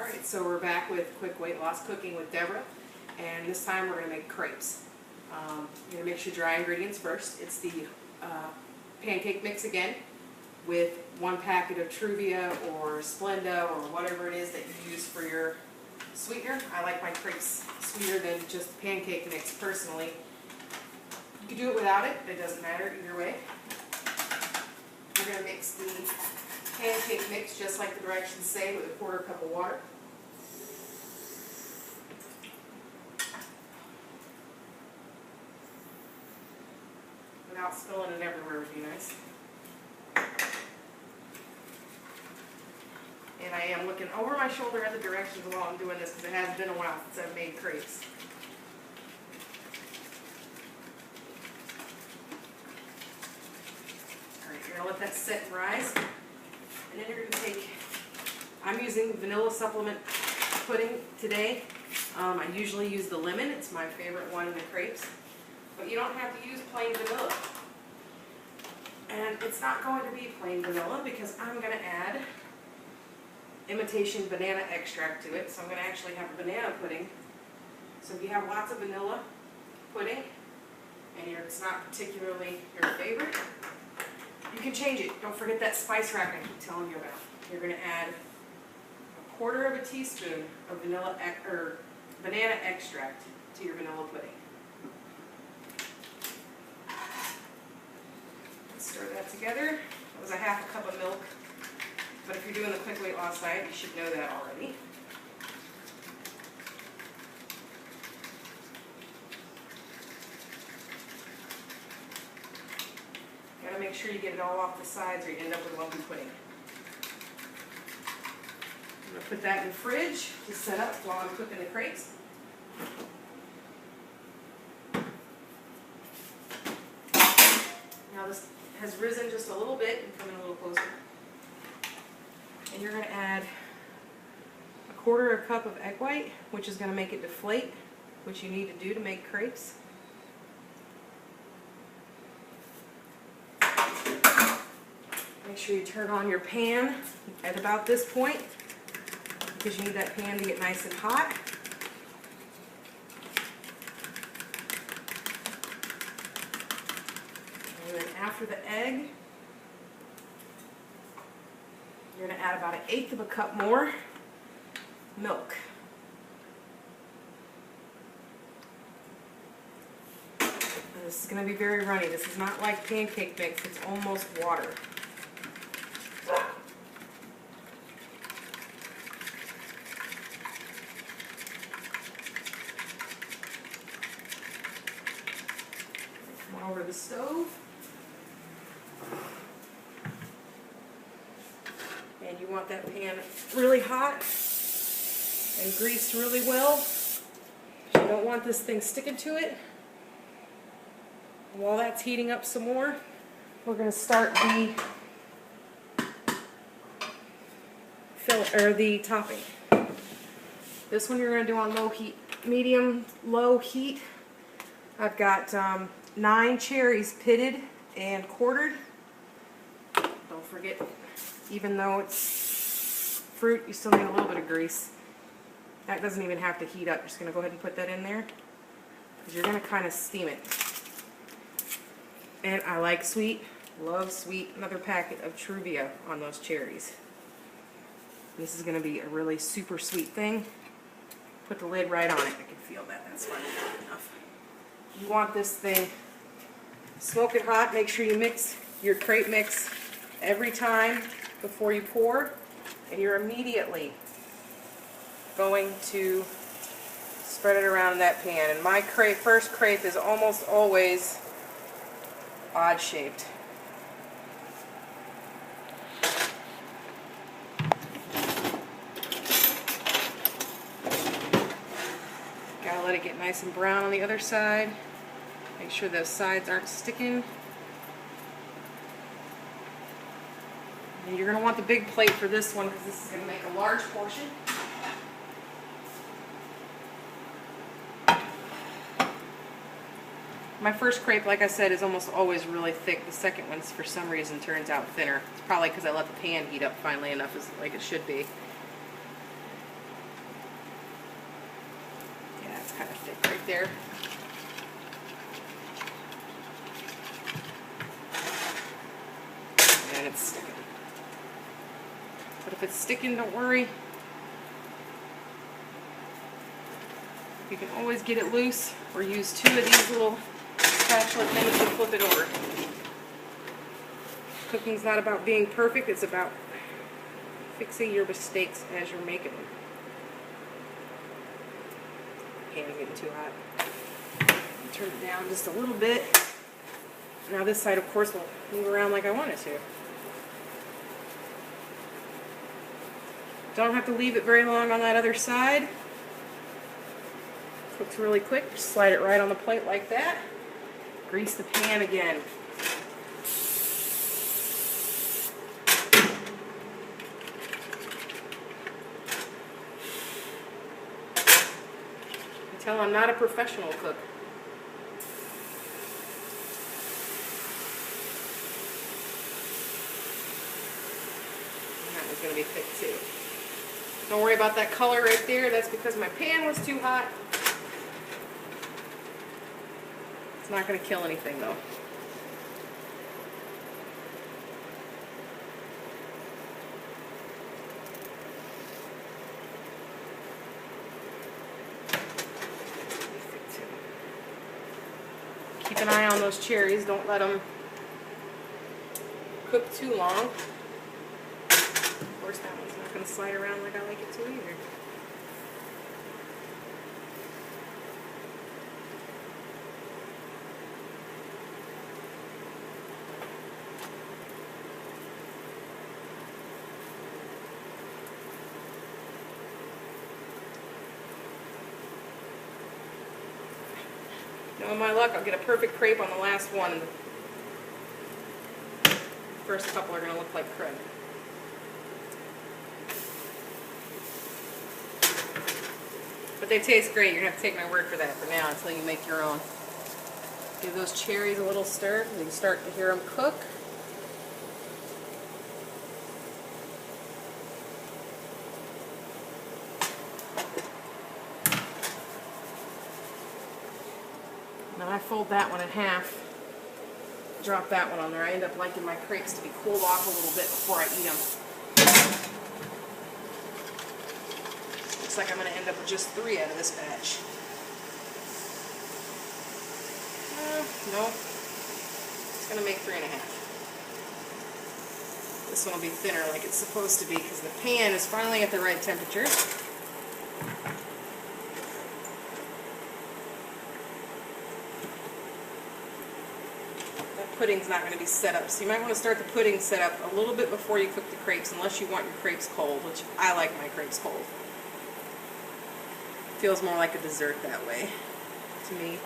Alright, so we're back with Quick Weight Loss Cooking with Debra, and this time we're going to make crepes. You're going to mix your dry ingredients first. It's the pancake mix again, with 1 packet of Truvia or Splenda or whatever it is that you use for your sweetener. I like my crepes sweeter than just pancake mix personally. You can do it without it, it doesn't matter either way. You're going to mix the pancake mix just like the directions say with 1/4 cup of water. Without spilling it everywhere would be nice. And I am looking over my shoulder at the directions while I'm doing this because it has been a while since I've made crepes. Alright, you're going to let that sit and rise. And then you're going to take, I'm using vanilla supplement pudding today. I usually use the lemon. It's my favorite one in the crepes. But you don't have to use plain vanilla. And it's not going to be plain vanilla because I'm going to add imitation banana extract to it. So I'm going to actually have a banana pudding. So if you have lots of vanilla pudding and it's not particularly your favorite, you can change it. Don't forget that spice rack I keep telling you about. You're going to add 1/4 teaspoon of banana extract to your vanilla pudding. Stir that together. That was a 1/2 cup of milk. But if you're doing the quick weight loss diet, you should know that already. Gotta make sure you get it all off the sides or you end up with lumpy pudding. I'm gonna put that in the fridge to set up while I'm cooking the crepes. Now this has risen just a little bit and coming a little closer. And you're going to add 1/4 cup of egg white, which is going to make it deflate, which you need to do to make crepes. Make sure you turn on your pan at about this point because you need that pan to get nice and hot. And then after the egg, you're going to add about 1/8 cup more milk. And this is going to be very runny. This is not like pancake mix. It's almost water. Come over to the stove. And you want that pan really hot and greased really well. You don't want this thing sticking to it. While that's heating up some more, we're going to start the topping. This one you're going to do on low heat, low heat. I've got 9 cherries pitted and quartered. Don't forget, even though it's fruit, you still need a little bit of grease. That doesn't even have to heat up. Just going to go ahead and put that in there because you're going to kind of steam it. And I like sweet, love sweet. Another packet of Truvia on those cherries. This is going to be a really super sweet thing. Put the lid right on it. I can feel that. That's fine enough. You want this thing smoking hot. Make sure you mix your crepe mix every time before you pour, and you're immediately going to spread it around that pan. And my first crepe is almost always odd shaped. Gotta let it get nice and brown on the other side. Make sure those sides aren't sticking. And you're going to want the big plate for this one because this is going to make a large portion. My first crepe, like I said, is almost always really thick. The second one, for some reason, turns out thinner. It's probably because I let the pan heat up finally enough, like it should be. right there. And it's sticking. But if it's sticking, don't worry. You can always get it loose or use 2 of these little spatula things to flip it over. Cooking's not about being perfect, it's about fixing your mistakes as you're making them. Pan's getting too hot. Turn it down just a little bit. Now this side, of course, will move around like I want it to. Don't have to leave it very long on that other side. Cooks really quick. Just slide it right on the plate like that. Grease the pan again. You tell I'm not a professional cook. And that one's going to be thick too. Don't worry about that color right there. That's because my pan was too hot. It's not going to kill anything though. Keep an eye on those cherries. Don't let them cook too long. Of course, that one's not going to slide around like I like it to either. Knowing my luck, I'll get a perfect crepe on the last one. The first couple are going to look like crud. But they taste great. You're going to have to take my word for that for now until you make your own. Give those cherries a little stir. You can start to hear them cook. Now I fold that one in half. Drop that one on there. I end up liking my crepes to be cooled off a little bit before I eat them. Looks like I'm going to end up with just 3 out of this batch. No. It's going to make 3 1/2. This one will be thinner like it's supposed to be because the pan is finally at the right temperature. Pudding's not going to be set up, so you might want to start the pudding set up a little bit before you cook the crepes, unless you want your crepes cold, which I like my crepes cold. Feels more like a dessert that way to me.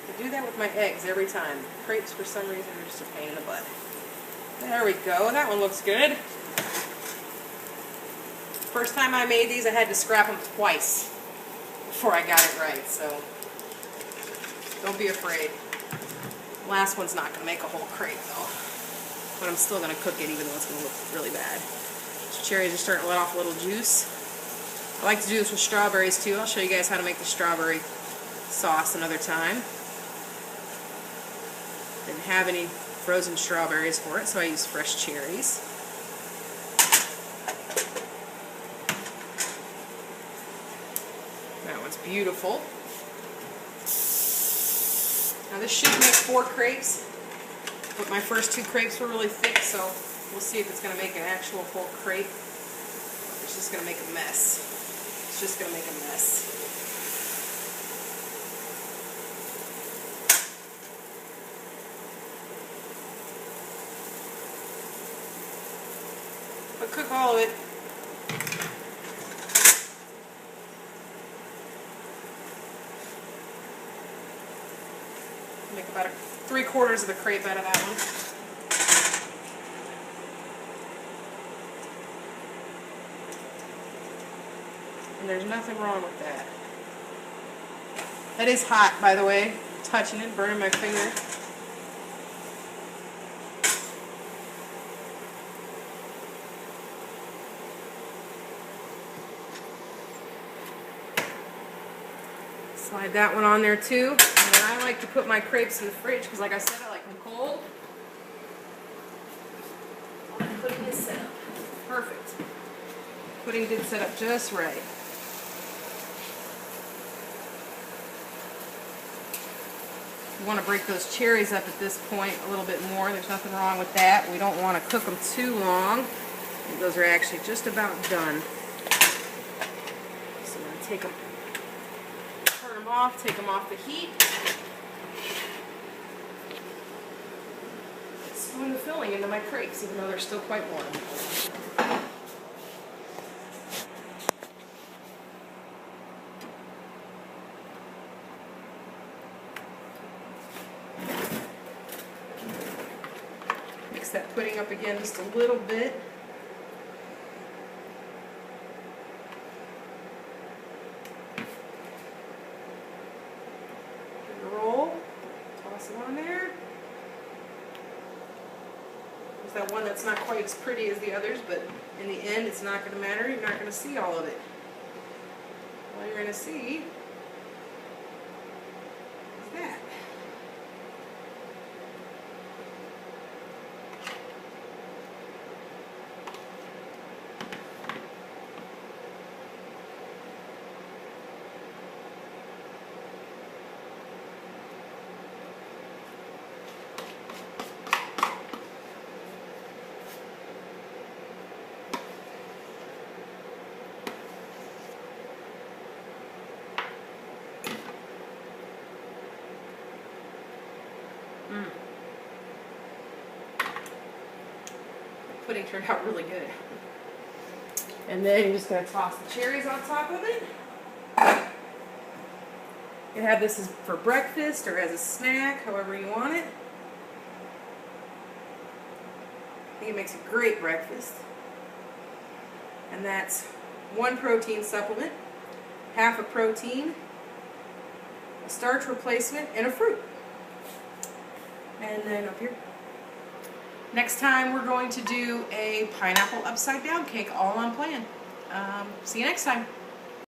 I do that with my eggs every time. Crepes, for some reason, are just a pain in the butt. There we go. That one looks good. First time I made these, I had to scrap them twice before I got it right, so don't be afraid. Last one's not going to make a whole crepe though, but I'm still going to cook it even though it's going to look really bad. So cherries are starting to let off a little juice. I like to do this with strawberries too. I'll show you guys how to make the strawberry sauce another time. Didn't have any frozen strawberries for it, so I used fresh cherries. Beautiful. Now this should make 4 crepes, but my first 2 crepes were really thick, so we'll see if it's going to make an actual full crepe. It's just going to make a mess. It's just going to make a mess. But cook all of it. Make about 3/4 of the crepe out of that one. And there's nothing wrong with that. That is hot, by the way. I'm touching it, burning my finger. Slide that one on there too. And then I like to put my crepes in the fridge because, like I said, I like them cold. Pudding is set up. Perfect. Pudding did set up just right. You want to break those cherries up at this point a little bit more. There's nothing wrong with that. We don't want to cook them too long. Those are actually just about done. So I'm going to take them, turn them off, take them off the heat. Spoon the filling into my crepes, even though they're still quite warm. Mix that pudding up again just a little bit. Roll, toss it on there. There's that one that's not quite as pretty as the others, but in the end it's not going to matter. You're not going to see all of it. All you're going to see is that. Pudding turned out really good. And then you're just going to toss the cherries on top of it. You can have this as for breakfast or as a snack, however you want it. I think it makes a great breakfast. And that's 1 protein supplement, half a protein, a starch replacement, and a fruit. And then up here. Next time we're going to do a pineapple upside down cake, all on plan. See you next time.